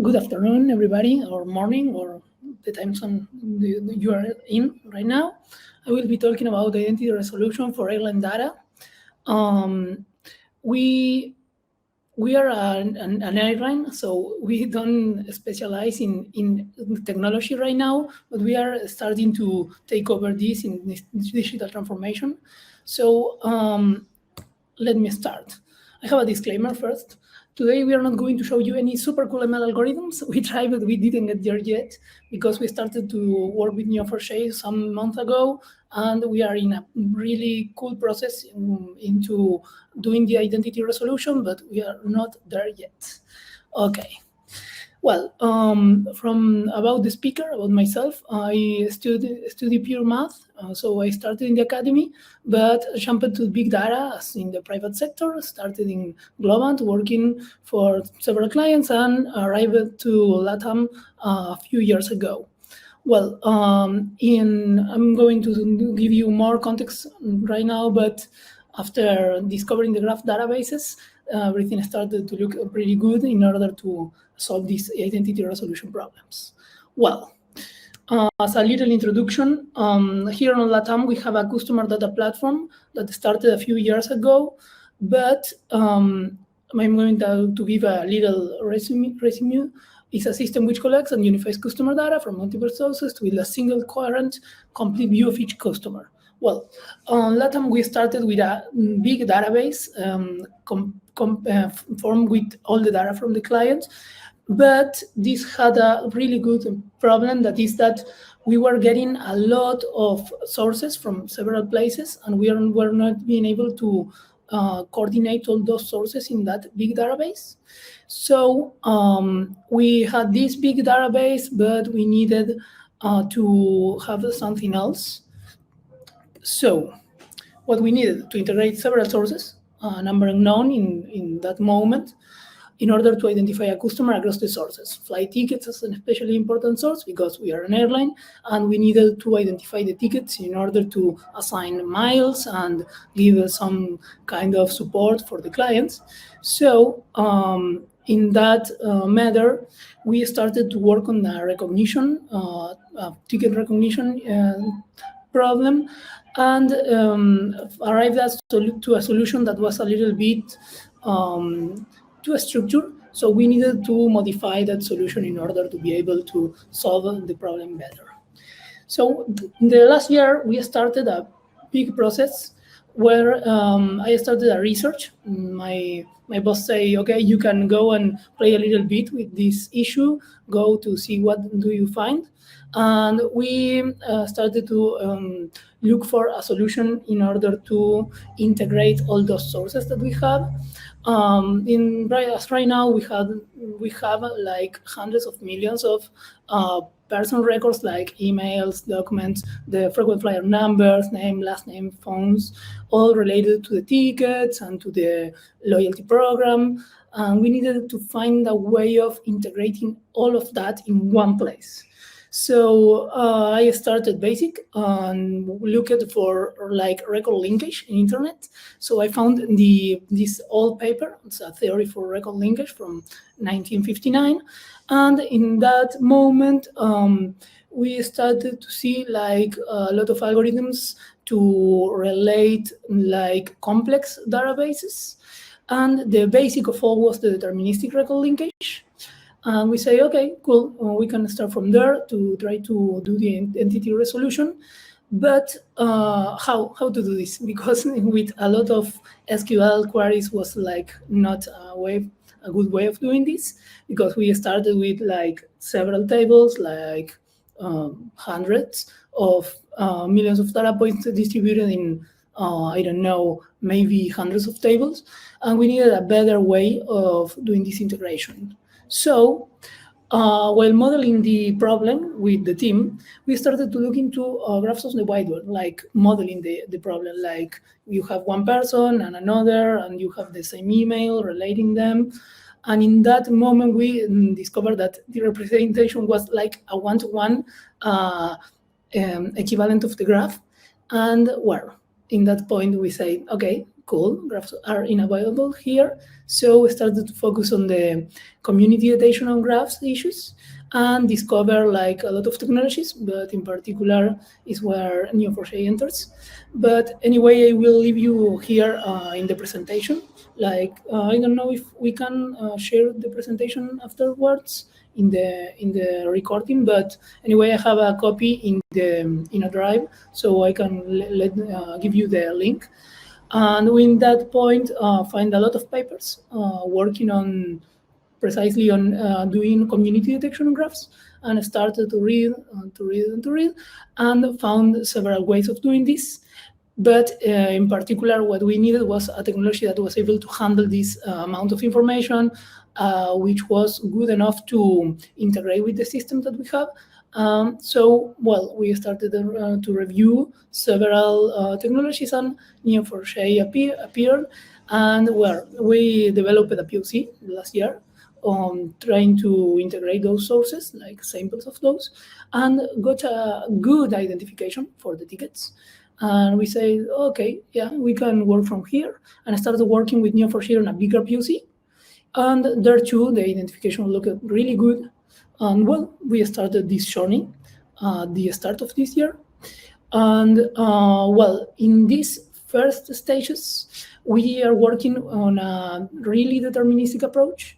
Good afternoon, everybody, or morning, or the time zone you are in right now. I will be talking about identity resolution for airline data. Um, we we are an airline, so we don't specialize in technology right now, but we are starting to take over this in this digital transformation. So let me start. I have a disclaimer first. Today we are not going to show you any super cool ML algorithms. We tried, but we didn't get there yet because we started to work with Neo4j some months ago, and we are in a really cool process into doing the identity resolution, but we are not there yet. Okay. Well, from about the speaker, about myself, I study pure math, so I started in the academy, but jumped to big data as in the private sector, started in Globant, working for several clients, and arrived to LATAM a few years ago. Well, I'm going to give you more context right now, but after discovering the graph databases, everything started to look pretty good in order to solve these identity resolution problems. Well, as a little introduction, here on LATAM, we have a customer data platform that started a few years ago, but I'm going to give a little resume. It's a system which collects and unifies customer data from multiple sources with a single coherent, complete view of each customer. Well, on LATAM, we started with a big database formed with all the data from the client, but this had a really good problem, that is that we were getting a lot of sources from several places, and we were not being able to coordinate all those sources in that big database. So we had this big database, but we needed to have something else. So what we needed to integrate several sources, a number unknown in that moment, in order to identify a customer across the sources. Flight tickets is an especially important source because we are an airline, and we needed to identify the tickets in order to assign miles and give some kind of support for the clients. So in that matter, we started to work on a recognition, ticket recognition problem, and arrived to a solution that was a little bit to a structure. So we needed to modify that solution in order to be able to solve the problem better. So in the last year, we started a big process where I started a research. My boss say, okay, you can go and play a little bit with this issue, go to see what do you find. And we started to look for a solution in order to integrate all those sources that we have. Right now, we have like hundreds of millions of personal records, like emails, documents, the frequent flyer numbers, name, last name, phones, all related to the tickets and to the loyalty program. And we needed to find a way of integrating all of that in one place. So I started basic and looked for like record linkage in internet. So I found this old paper. It's a theory for record linkage from 1959. And in that moment, we started to see like a lot of algorithms to relate like complex databases. And the basic of all was the deterministic record linkage. And we say, okay, cool, we can start from there to try to do the entity resolution. But how to do this? Because with a lot of SQL queries was like not a good way of doing this, because we started with like several tables, like hundreds of millions of data points distributed in, I don't know, maybe hundreds of tables. And we needed a better way of doing this integration. So while modeling the problem with the team, we started to look into graphs on the whiteboard, like modeling the problem. Like you have one person and another, and you have the same email relating them. And in that moment, we discovered that the representation was like a one-to-one equivalent of the graph. And well, in that point, we say, okay, cool, graphs are unavailable here. So we started to focus on the community detection on graphs issues and discover like a lot of technologies, but in particular is where Neo4j enters. But anyway, I will leave you here in the presentation. Like I don't know if we can share the presentation afterwards in the recording, but anyway, I have a copy in a drive, so I can give you the link. And in that point, find a lot of papers working on precisely on doing community detection graphs, and started to read, and found several ways of doing this. But in particular, what we needed was a technology that was able to handle this amount of information, which was good enough to integrate with the system that we have. So, well, we started to review several technologies, and Neo4j appeared, and well, we developed a POC last year on trying to integrate those sources, like samples of those, and got a good identification for the tickets. And we say, okay, yeah, we can work from here. And I started working with Neo4j on a bigger POC. And there too, the identification looked really good. And well, we started this journey at the start of this year. And well, in these first stages, we are working on a really deterministic approach,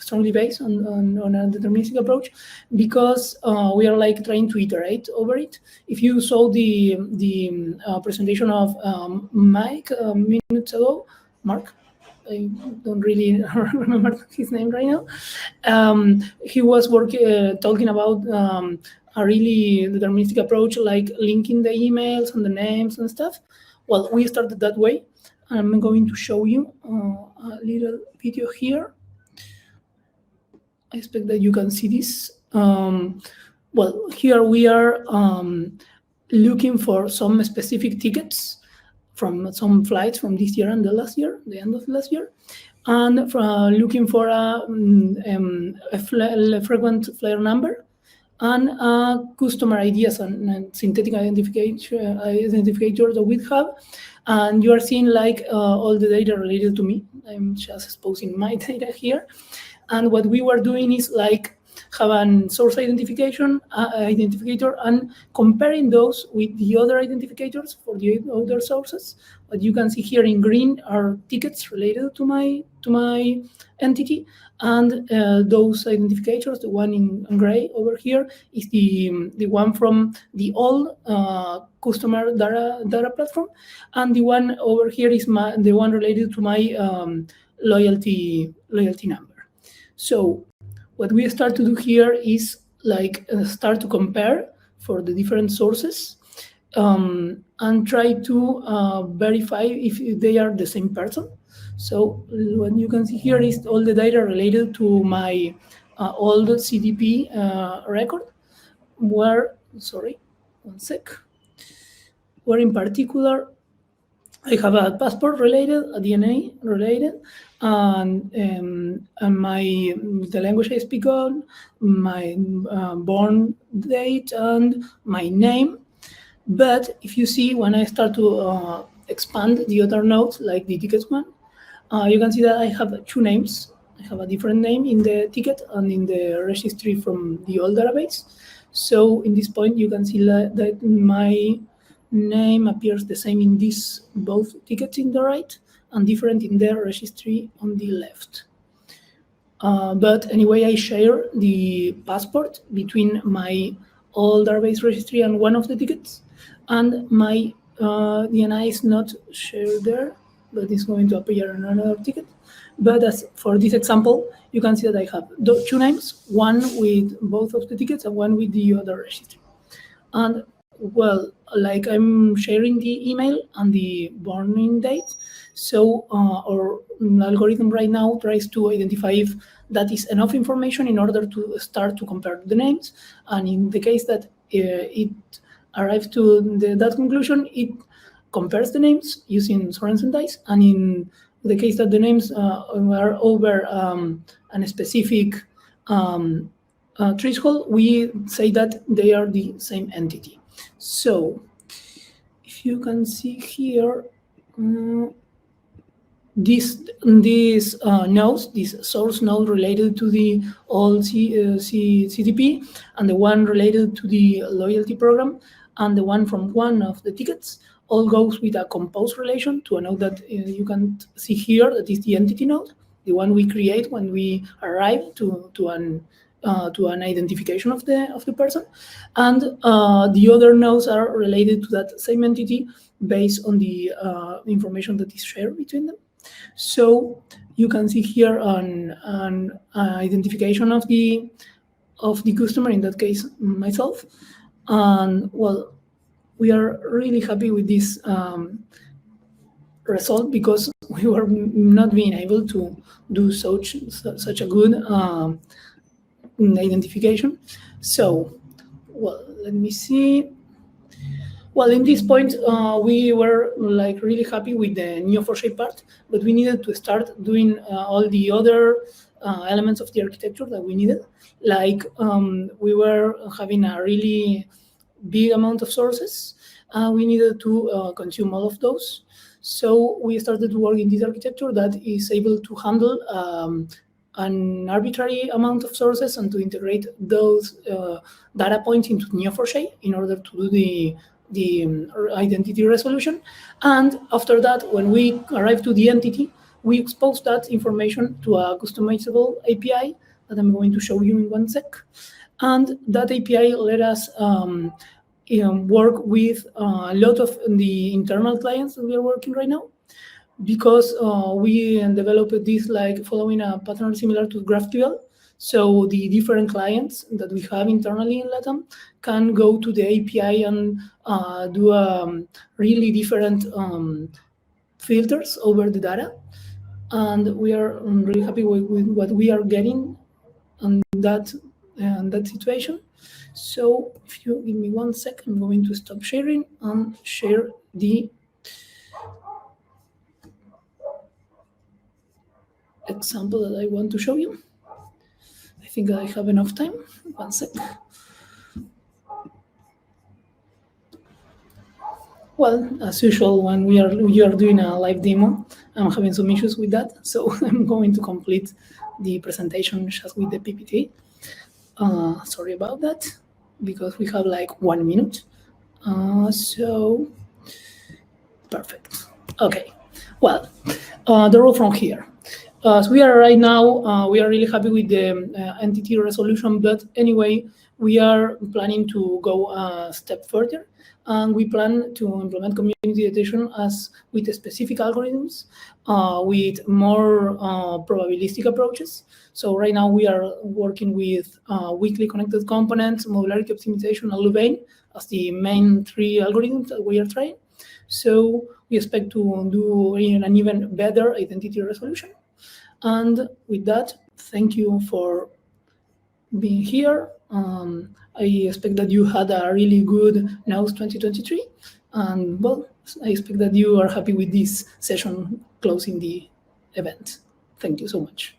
strongly based on a deterministic approach, because we are like trying to iterate over it. If you saw the presentation of Mike minutes ago, Mark, I don't really remember his name right now. He was talking about a really deterministic approach, like linking the emails and the names and stuff. Well, we started that way. I'm going to show you a little video here. I expect that you can see this. Well, here we are looking for some specific tickets from some flights from this year and the end of last year, and looking for a frequent flyer number and customer ideas and synthetic identificator that we have. And you are seeing like all the data related to me. I'm just exposing my data here. And what we were doing is like have a source identificator and comparing those with the other identificators for the other sources. What you can see here in green are tickets related to my entity, and those identificators, the one in gray over here, is the one from the old customer data platform, and the one over here is the one related to my loyalty number. So what we start to do here is like start to compare for the different sources and try to verify if they are the same person. So what you can see here is all the data related to my old CDP record, where, sorry, one sec, where in particular I have a passport related, a DNA related, and the language I speak on, my born date, and my name. But if you see, when I start to expand the other nodes, like the tickets one, you can see that I have two names. I have a different name in the ticket and in the registry from the old database. So in this point, you can see that my name appears the same in these both tickets in the right and different in the registry on the left. But anyway, I share the passport between my old database registry and one of the tickets, and my DNA is not shared there, but it's going to appear on another ticket. But as for this example, you can see that I have two names, one with both of the tickets and one with the other registry. And well, like I'm sharing the email and the born date, so our algorithm right now tries to identify if that is enough information in order to start to compare the names. And in the case that it arrives to that conclusion, it compares the names using Sorensen dice. And in the case that the names are over a specific threshold, we say that they are the same entity. So if you can see here, these nodes, this source node related to the old CTP, and the one related to the loyalty program, and the one from one of the tickets, all goes with a compose relation to a node that you can see here, that is the entity node, the one we create when we arrive to an identification of the person, and the other nodes are related to that same entity based on the information that is shared between them. So you can see here an identification of the customer, in that case myself, and well, we are really happy with this result because we were not being able to do such a good identification. So, well, let me see. Well, in this point, we were like really happy with the Neo4j part, but we needed to start doing all the other elements of the architecture that we needed. Like we were having a really big amount of sources, and we needed to consume all of those. So we started to work in this architecture that is able to handle an arbitrary amount of sources and to integrate those data points into Neo4j in order to do the identity resolution. And after that, when we arrive to the entity, we expose that information to a customizable API that I'm going to show you in one sec. And that API let us work with a lot of the internal clients that we are working right now, because we developed this like following a pattern similar to GraphQL. So the different clients that we have internally in LATAM can go to the API and do really different filters over the data. And we are really happy with what we are getting on that situation. So if you give me 1 second, I'm going to stop sharing and share the example that I want to show you. I think I have enough time. 1 sec. Well, as usual, when you are doing a live demo, I'm having some issues with that, so I'm going to complete the presentation just with the PPT. Sorry about that, because we have like 1 minute. So, perfect. Okay. Well, the road from here. As we are right now, we are really happy with the entity resolution, but anyway, we are planning to go a step further, and we plan to implement community detection as with specific algorithms, with more probabilistic approaches. So right now we are working with weakly connected components, modularity optimization, and Louvain as the main 3 algorithms that we are trying. So we expect to do an even better identity resolution. And with that, thank you for being here. I expect that you had a really good NOWS 2023. And well, I expect that you are happy with this session closing the event. Thank you so much.